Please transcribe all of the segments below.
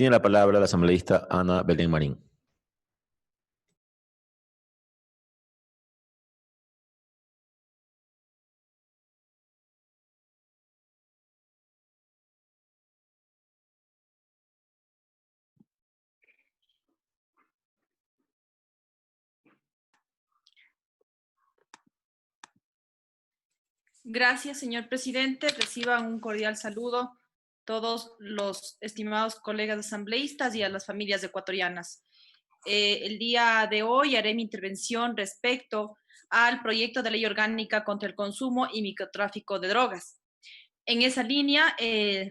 Tiene la palabra la asambleísta Ana Belén Marín. Gracias, señor presidente. Reciban un cordial saludo todos los estimados colegas asambleístas y a las familias ecuatorianas. El día de hoy haré mi intervención respecto al proyecto de ley orgánica contra el consumo y microtráfico de drogas. En esa línea,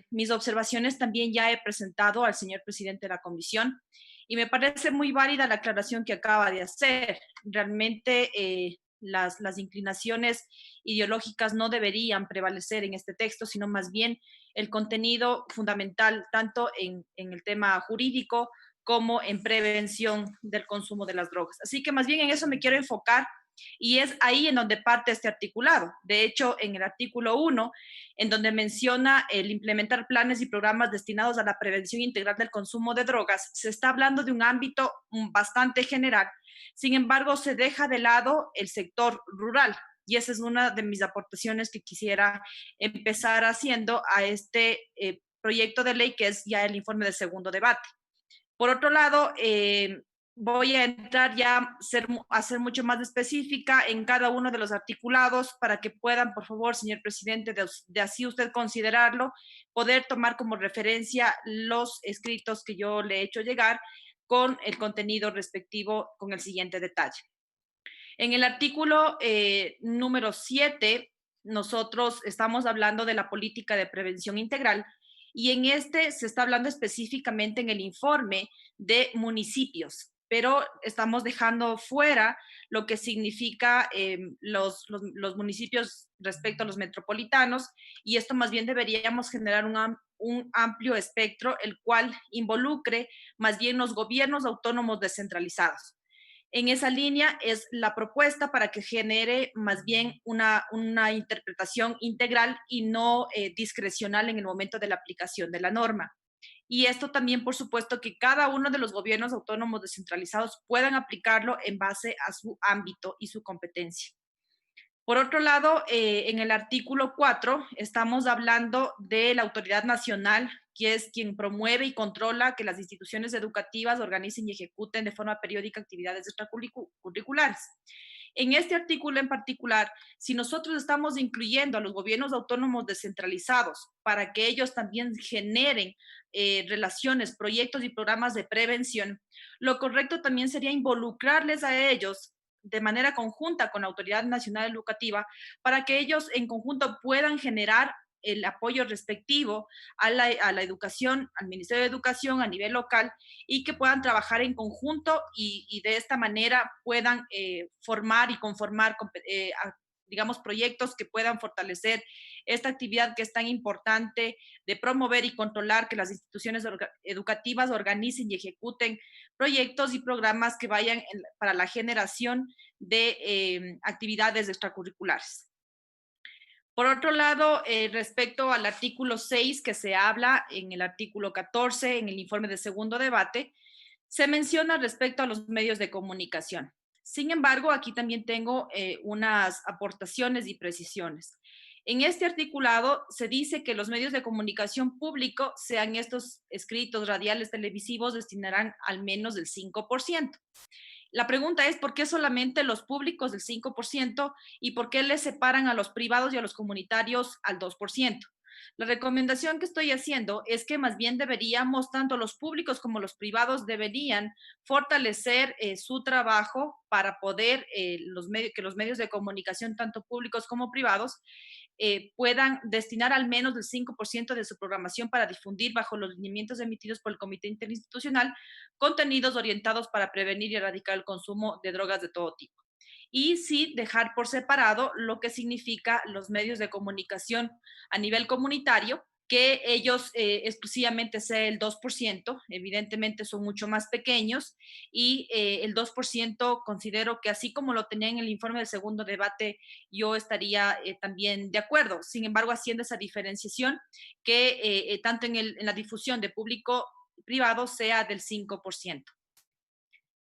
mis observaciones también ya he presentado al señor presidente de la comisión y me parece muy válida la aclaración que acaba de hacer. Realmente las inclinaciones ideológicas no deberían prevalecer en este texto, sino más bien el contenido fundamental, tanto en el tema jurídico como en prevención del consumo de las drogas. Así que más bien en eso me quiero enfocar y es ahí en donde parte este articulado. De hecho, en el artículo 1, en donde menciona el implementar planes y programas destinados a la prevención integral del consumo de drogas, se está hablando de un ámbito bastante general. Sin embargo, se deja de lado el sector rural. Y esa es una de mis aportaciones que quisiera empezar haciendo a este proyecto de ley, que es ya el informe de segundo debate. Por otro lado, voy a entrar ya a ser mucho más específica en cada uno de los articulados para que puedan, por favor, señor presidente, de así usted considerarlo, poder tomar como referencia los escritos que yo le he hecho llegar con el contenido respectivo con el siguiente detalle. En el artículo número 7, nosotros estamos hablando de la política de prevención integral y en este se está hablando específicamente en el informe de municipios, pero estamos dejando fuera lo que significa los municipios respecto a los metropolitanos y esto más bien deberíamos generar un amplio espectro, el cual involucre más bien los gobiernos autónomos descentralizados. En esa línea es la propuesta para que genere más bien una interpretación integral y no discrecional en el momento de la aplicación de la norma. Y esto también, por supuesto, que cada uno de los gobiernos autónomos descentralizados puedan aplicarlo en base a su ámbito y su competencia. Por otro lado, en el artículo 4 estamos hablando de la autoridad nacional, que es quien promueve y controla que las instituciones educativas organicen y ejecuten de forma periódica actividades extracurriculares. En este artículo en particular, si nosotros estamos incluyendo a los gobiernos autónomos descentralizados para que ellos también generen relaciones, proyectos y programas de prevención, lo correcto también sería involucrarles a ellos de manera conjunta con la Autoridad Nacional Educativa para que ellos en conjunto puedan generar el apoyo respectivo a la educación, al Ministerio de Educación a nivel local y que puedan trabajar en conjunto y de esta manera puedan formar y conformar, digamos, proyectos que puedan fortalecer esta actividad que es tan importante de promover y controlar que las instituciones educativas organicen y ejecuten proyectos y programas que vayan para la generación de actividades extracurriculares. Por otro lado, respecto al artículo 6 que se habla en el artículo 14, en el informe de segundo debate, se menciona respecto a los medios de comunicación. Sin embargo, aquí también tengo unas aportaciones y precisiones. En este articulado se dice que los medios de comunicación público, sean estos escritos, radiales, televisivos, destinarán al menos el 5%. La pregunta es, ¿por qué solamente los públicos del 5% y por qué les separan a los privados y a los comunitarios al 2%? La recomendación que estoy haciendo es que más bien deberíamos, tanto los públicos como los privados, deberían fortalecer su trabajo para poder que los medios de comunicación, tanto públicos como privados, puedan destinar al menos el 5% de su programación para difundir bajo los lineamientos emitidos por el Comité Interinstitucional contenidos orientados para prevenir y erradicar el consumo de drogas de todo tipo. Y sí dejar por separado lo que significa los medios de comunicación a nivel comunitario, que ellos exclusivamente sea el 2%, evidentemente son mucho más pequeños, y el 2% considero que así como lo tenía en el informe del segundo debate, yo estaría también de acuerdo. Sin embargo, haciendo esa diferenciación que tanto en la difusión de público privados sea del 5%.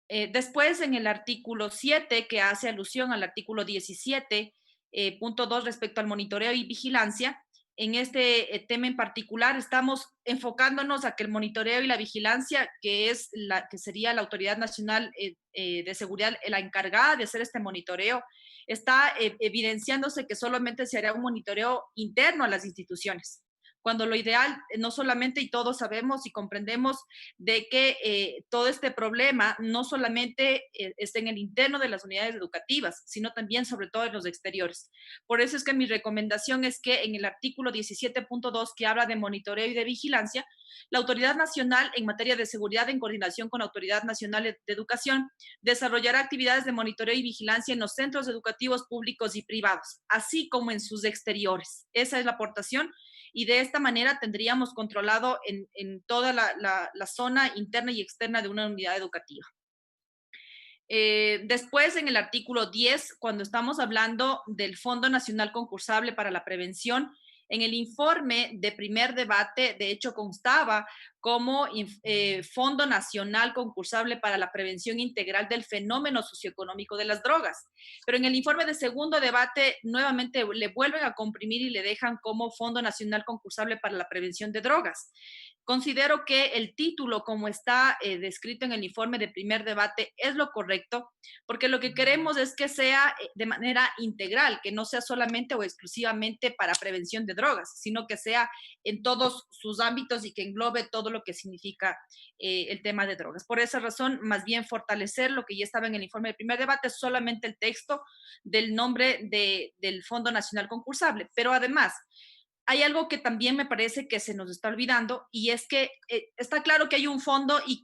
Después, en el artículo 7, que hace alusión al artículo 17, punto 2, respecto al monitoreo y vigilancia, en este tema en particular estamos enfocándonos a que el monitoreo y la vigilancia, que sería la Autoridad Nacional de Seguridad, la encargada de hacer este monitoreo, está evidenciándose que solamente se hará un monitoreo interno a las instituciones, cuando lo ideal, no solamente, y todos sabemos y comprendemos de que todo este problema no solamente está en el interno de las unidades educativas, sino también sobre todo en los exteriores. Por eso es que mi recomendación es que en el artículo 17.2, que habla de monitoreo y de vigilancia, la Autoridad Nacional en materia de seguridad, en coordinación con la Autoridad Nacional de Educación, desarrollará actividades de monitoreo y vigilancia en los centros educativos públicos y privados, así como en sus exteriores. Esa es la aportación, y de esta manera tendríamos controlado en toda la zona interna y externa de una unidad educativa. Después, en el artículo 10, cuando estamos hablando del Fondo Nacional Concursable para la Prevención, en el informe de primer debate, de hecho, constaba como Fondo Nacional Concursable para la Prevención Integral del Fenómeno Socioeconómico de las Drogas. Pero en el informe de segundo debate, nuevamente le vuelven a comprimir y le dejan como Fondo Nacional Concursable para la Prevención de Drogas. Considero que el título, como está descrito en el informe de primer debate, es lo correcto, porque lo que queremos es que sea de manera integral, que no sea solamente o exclusivamente para prevención de drogas, sino que sea en todos sus ámbitos y que englobe todo lo que significa el tema de drogas. Por esa razón, más bien fortalecer lo que ya estaba en el informe de primer debate, solamente el texto del nombre del Fondo Nacional Concursable. Pero además, hay algo que también me parece que se nos está olvidando, y es que está claro que hay un fondo y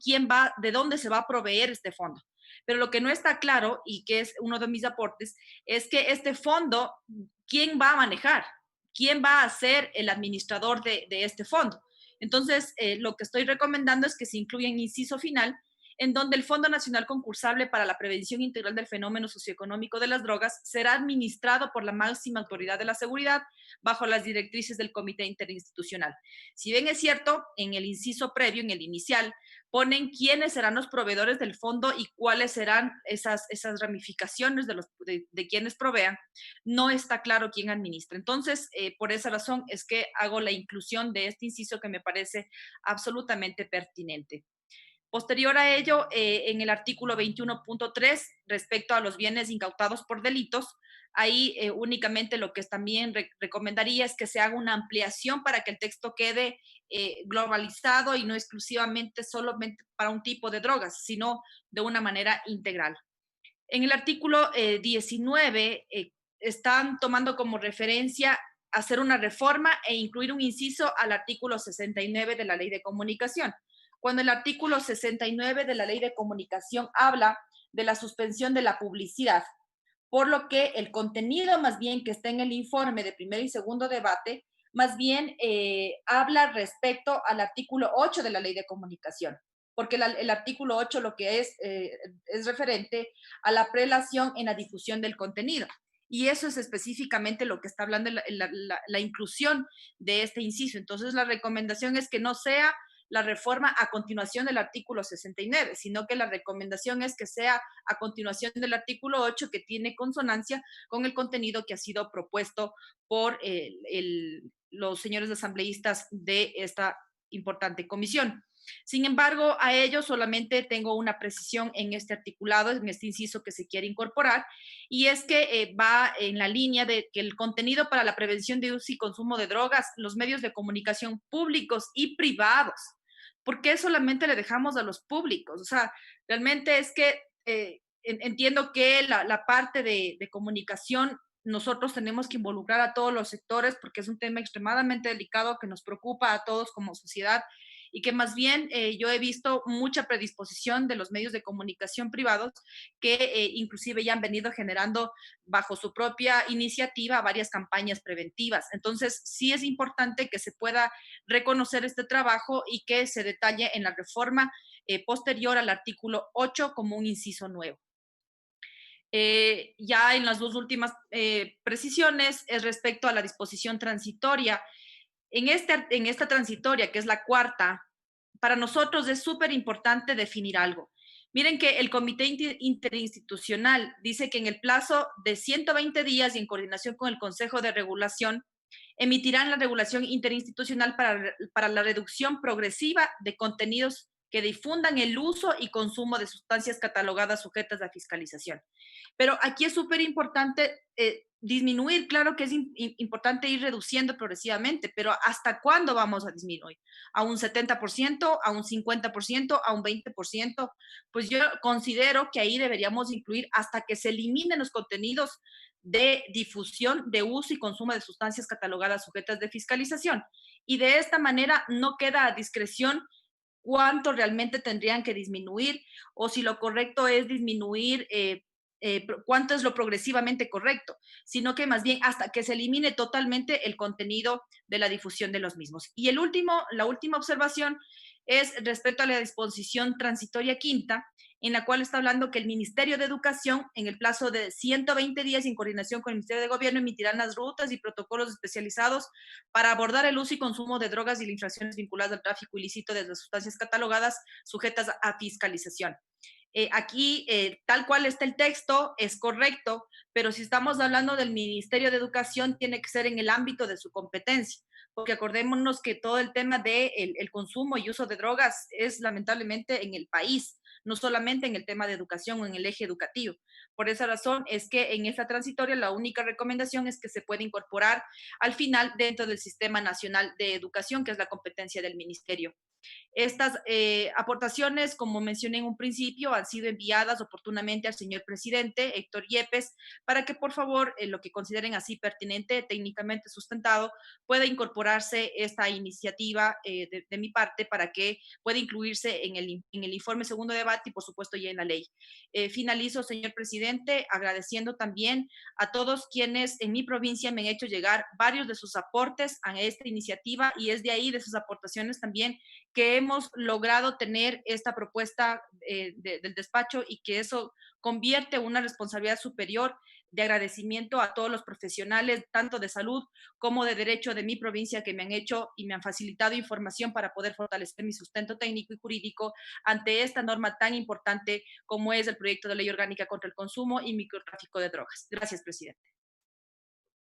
de dónde se va a proveer este fondo. Pero lo que no está claro, y que es uno de mis aportes, es que este fondo, ¿quién va a manejar? ¿Quién va a ser el administrador de este fondo? Entonces, lo que estoy recomendando es que se incluya en inciso final, en donde el Fondo Nacional Concursable para la Prevención Integral del Fenómeno Socioeconómico de las Drogas será administrado por la máxima autoridad de la seguridad bajo las directrices del Comité Interinstitucional. Si bien es cierto, en el inciso previo, en el inicial, ponen quiénes serán los proveedores del fondo y cuáles serán esas ramificaciones de quienes provean, no está claro quién administra. Entonces, por esa razón es que hago la inclusión de este inciso que me parece absolutamente pertinente. Posterior a ello, en el artículo 21.3, respecto a los bienes incautados por delitos, ahí únicamente lo que también recomendaría es que se haga una ampliación para que el texto quede globalizado y no exclusivamente solamente para un tipo de drogas, sino de una manera integral. En el artículo 19 están tomando como referencia hacer una reforma e incluir un inciso al artículo 69 de la Ley de Comunicación, cuando el artículo 69 de la Ley de Comunicación habla de la suspensión de la publicidad, por lo que el contenido más bien que está en el informe de primer y segundo debate, más bien habla respecto al artículo 8 de la Ley de Comunicación, porque el artículo 8 lo que es referente a la prelación en la difusión del contenido. Y eso es específicamente lo que está hablando la inclusión de este inciso. Entonces, la recomendación es que no sea la reforma a continuación del artículo 69, sino que la recomendación es que sea a continuación del artículo 8, que tiene consonancia con el contenido que ha sido propuesto por los señores asambleístas de esta importante comisión. Sin embargo, a ello solamente tengo una precisión en este articulado, en este inciso que se quiere incorporar, y es que va en la línea de que el contenido para la prevención de uso y consumo de drogas, los medios de comunicación públicos y privados. ¿Por qué solamente le dejamos a los públicos? O sea, realmente es que entiendo que la parte de comunicación nosotros tenemos que involucrar a todos los sectores porque es un tema extremadamente delicado que nos preocupa a todos como sociedad, y que más bien yo he visto mucha predisposición de los medios de comunicación privados que inclusive ya han venido generando bajo su propia iniciativa varias campañas preventivas. Entonces, sí es importante que se pueda reconocer este trabajo y que se detalle en la reforma posterior al artículo 8 como un inciso nuevo. Ya en las dos últimas precisiones es respecto a la disposición transitoria. En esta transitoria, que es la cuarta, para nosotros es súper importante definir algo. Miren que el Comité Interinstitucional dice que en el plazo de 120 días y en coordinación con el Consejo de Regulación, emitirán la regulación interinstitucional para la reducción progresiva de contenidos que difundan el uso y consumo de sustancias catalogadas sujetas a fiscalización. Pero aquí es súper importante disminuir, claro que es importante ir reduciendo progresivamente, pero ¿hasta cuándo vamos a disminuir? ¿A un 70%, a un 50%, a un 20%? Pues yo considero que ahí deberíamos incluir hasta que se eliminen los contenidos de difusión, de uso y consumo de sustancias catalogadas sujetas de fiscalización. Y de esta manera no queda a discreción cuánto realmente tendrían que disminuir o si lo correcto es disminuir cuánto es lo progresivamente correcto, sino que más bien hasta que se elimine totalmente el contenido de la difusión de los mismos. Y la última observación es respecto a la disposición transitoria quinta, en la cual está hablando que el Ministerio de Educación, en el plazo de 120 días, en coordinación con el Ministerio de Gobierno, emitirán las rutas y protocolos especializados para abordar el uso y consumo de drogas y las infracciones vinculadas al tráfico ilícito de las sustancias catalogadas sujetas a fiscalización. Aquí, tal cual está el texto, es correcto, pero si estamos hablando del Ministerio de Educación, tiene que ser en el ámbito de su competencia, porque acordémonos que todo el tema del de el consumo y uso de drogas es lamentablemente en el país, no solamente en el tema de educación o en el eje educativo. Por esa razón es que en esta transitoria la única recomendación es que se puede incorporar al final dentro del Sistema Nacional de Educación, que es la competencia del Ministerio. Estas aportaciones, como mencioné en un principio, han sido enviadas oportunamente al señor presidente Héctor Yepes para que, por favor, lo que consideren así pertinente, técnicamente sustentado, pueda incorporarse esta iniciativa de mi parte para que pueda incluirse en el informe segundo debate y, por supuesto, ya en la ley. Finalizo, señor presidente, agradeciendo también a todos quienes en mi provincia me han hecho llegar varios de sus aportes a esta iniciativa y es de ahí, de sus aportaciones también, que hemos logrado tener esta propuesta del despacho y que eso convierte una responsabilidad superior de agradecimiento a todos los profesionales, tanto de salud como de derecho de mi provincia, que me han hecho y me han facilitado información para poder fortalecer mi sustento técnico y jurídico ante esta norma tan importante como es el proyecto de ley orgánica contra el consumo y microtráfico de drogas. Gracias, presidente.